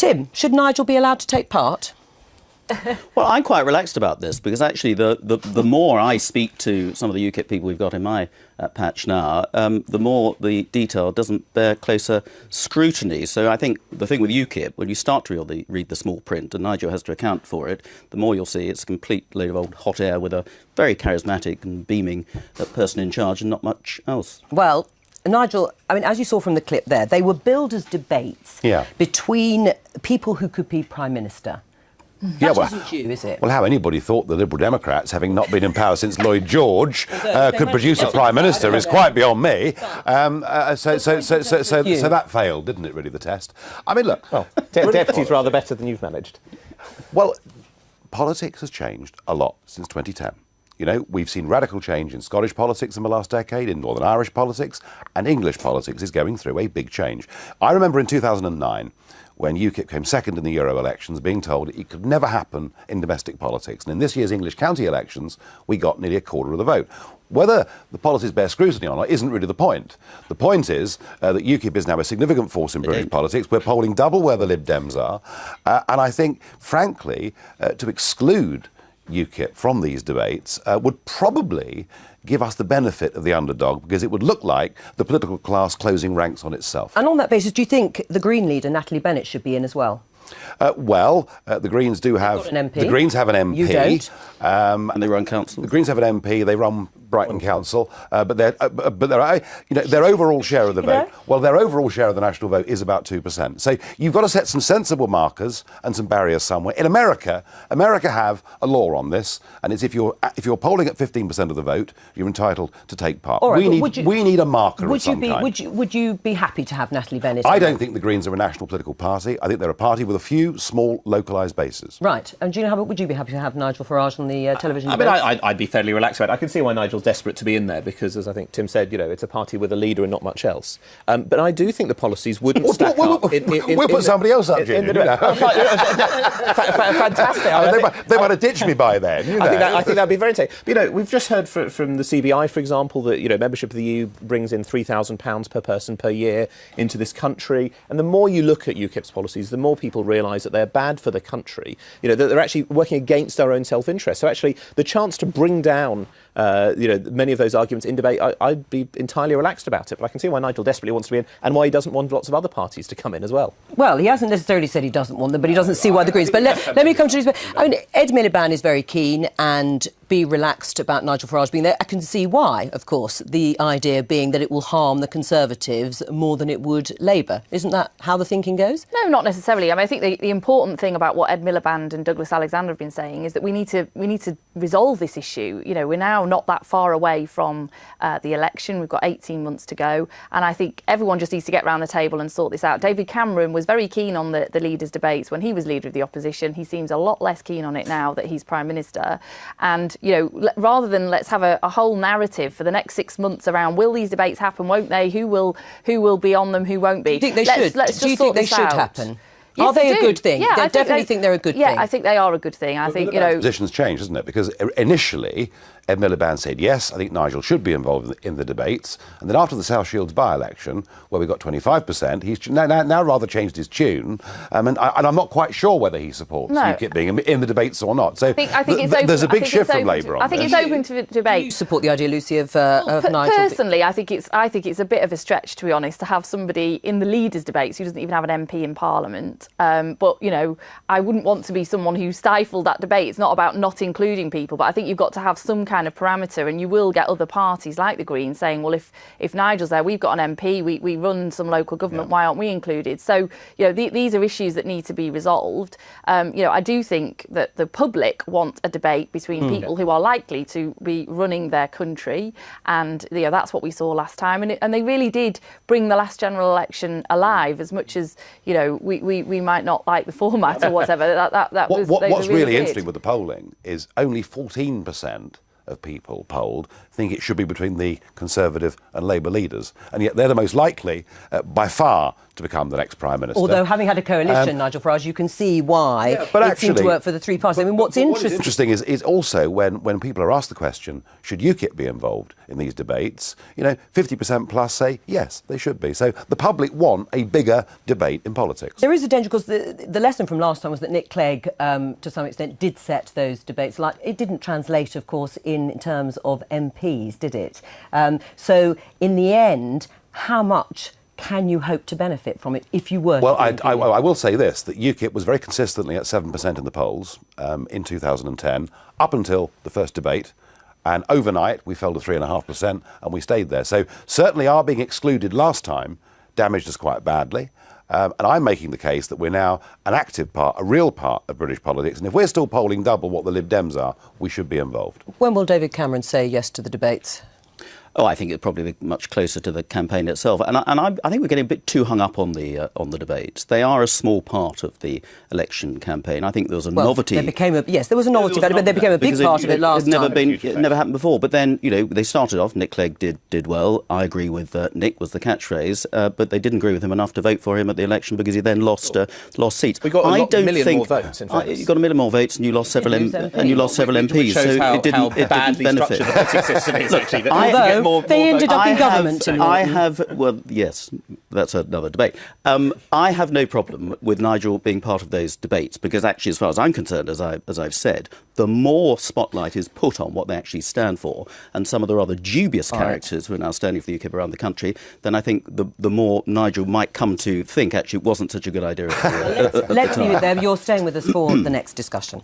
Tim, should Nigel be allowed to take part? Well, I'm quite relaxed about this because actually the more I speak to some of the UKIP people we've got in my patch now, the more the detail doesn't bear closer scrutiny. So I think the thing with UKIP, when you start to read the small print, and Nigel has to account for it, the more you'll see it's a complete load of old hot air with a very charismatic and beaming person in charge and not much else. Well, Nigel, I mean, as you saw from the clip there, they were billed as debates between people who could be Prime Minister. That isn't you, is it? Well, how anybody thought the Liberal Democrats, having not been in power since Lloyd George, could produce a Prime Minister is quite beyond me. So that failed, didn't it, really, the test? I mean, look... Well, deputy's rather better than you've managed. Well, politics has changed a lot since 2010. You know, we've seen radical change in Scottish politics in the last decade, in Northern Irish politics, and English politics is going through a big change. I remember in 2009... when UKIP came second in the Euro elections, being told it could never happen in domestic politics. And in this year's English county elections, we got nearly a quarter of the vote. Whether the policies bear scrutiny or not isn't really the point. The point is that UKIP is now a significant force in British politics. We're polling double where the Lib Dems are. And I think, frankly, to exclude UKIP from these debates would probably give us the benefit of the underdog, because it would look like the political class closing ranks on itself. And on that basis, do you think the Green leader, Natalie Bennett, should be in as well? The Greens do have... an MP. The Greens have an MP. You don't. And they run council. The Greens have an MP. They run Brighton Council. But their overall share of the vote... Well, their overall share of the national vote is about 2%. So you've got to set some sensible markers and some barriers somewhere. In America have a law on this, and it's if you're polling at 15% of the vote, you're entitled to take part. All right, we need a marker of some kind. Would you be happy to have Natalie Bennett? I don't think the Greens are a national political party. I think they're a party with a few small, localised bases. Right. And Gina, would you be happy to have Nigel Farage on the television debate? I mean, I'd be fairly relaxed about it. I can see why Nigel's desperate to be in there because, as I think Tim said, you know, it's a party with a leader and not much else. But I do think the policies wouldn't stack up. We'll put somebody else up, Gina. Fantastic. They might have ditched me by then. You know. I think that'd be very interesting. But, you know, we've just heard from the CBI, for example, that, you know, membership of the EU brings in £3,000 per person per year into this country. And the more you look at UKIP's policies, the more people realise that they're bad for the country. You know, that they're actually working against our own self-interest. So actually, the chance to bring down you know, many of those arguments in debate, I'd be entirely relaxed about it. But I can see why Nigel desperately wants to be in and why he doesn't want lots of other parties to come in as well. Well, he hasn't necessarily said he doesn't want them, but he doesn't see why the Greens... But let me come to this. I mean, Ed Miliband is very keen and be relaxed about Nigel Farage being there. I can see why, of course, the idea being that it will harm the Conservatives more than it would Labour. Isn't that how the thinking goes? No, not necessarily. I mean, I think the important thing about what Ed Miliband and Douglas Alexander have been saying is that we need to resolve this issue. You know, we're now not that far away from the election. We've got 18 months to go. And I think everyone just needs to get round the table and sort this out. David Cameron was very keen on the leaders' debates when he was leader of the opposition. He seems a lot less keen on it now that he's Prime Minister. And, you know, rather than let's have a whole narrative for the next 6 months around will these debates happen, won't they? Who will be on them, who won't be? Do you think they should? Do you think they should happen? Yes, are they a good thing? Yeah, I definitely think they're a good thing. Yeah, I think they are a good thing. I think, you know... Position's changed, hasn't it? Because initially, Ed Miliband said, yes, I think Nigel should be involved in the debates. And then after the South Shields by-election, where we got 25%, he's now rather changed his tune. And I'm not quite sure whether he supports UKIP being in the debates or not. So I think there's a big shift from Labour on this. I think it's open to debate. Do you support the idea, Lucy, of Nigel? Personally, I think it's a bit of a stretch, to be honest, to have somebody in the leaders' debates who doesn't even have an MP in Parliament. But, you know, I wouldn't want to be someone who stifled that debate. It's not about not including people, but I think you've got to have some kind of parameter, and you will get other parties like the Greens saying, well, if Nigel's there, we've got an MP, we run some local government, why aren't we included? So, you know, these are issues that need to be resolved. You know, I do think that the public want a debate between people who are likely to be running their country, and, you know, that's what we saw last time, and they really did bring the last general election alive, as much as, you know, we might not like the format or whatever. What's really interesting with the polling is only 14% of people polled think it should be between the Conservative and Labour leaders, and yet they're the most likely, by far, to become the next Prime Minister. Although, having had a coalition, Nigel Farage, you can see why it seemed to work for the three parties. I mean, what's interesting is also when people are asked the question, should UKIP be involved in these debates, 50% plus say yes, they should be. So the public want a bigger debate in politics. There is a danger, because the lesson from last time was that Nick Clegg, to some extent, did set those debates. Like, it didn't translate, of course, in terms of MPs, did it? So, in the end, how much can you hope to benefit from it if you were Well, to I will say this, that UKIP was very consistently at 7% in the polls in 2010, up until the first debate, and overnight we fell to 3.5% and we stayed there. So certainly our being excluded last time damaged us quite badly. And I'm making the case that we're now an active part, a real part of British politics, and if we're still polling double what the Lib Dems are, we should be involved. When will David Cameron say yes to the debates? Oh, I think it'd probably be much closer to the campaign itself. And I think we're getting a bit too hung up on the debates. They are a small part of the election campaign. I think there was a novelty. There was a novelty about it, but they became a big part of it last time. It never happened before. But then, they started off, Nick Clegg did well. I agree with Nick was the catchprise, but they didn't agree with him enough to vote for him at the election because he then lost seats. We got a million more votes, in fact. You got a million more votes and you lost several MPs. Which shows so it didn't badly benefit. structured the political system is, actually. Although they ended up in government. Yes, that's another debate. I have no problem with Nigel being part of those debates because actually, as far as I'm concerned, as I've said, the more spotlight is put on what they actually stand for and some of the rather dubious characters who are now standing for the UKIP around the country, then I think the more Nigel might come to think actually it wasn't such a good idea. Let's leave it there. You're staying with us for the next discussion.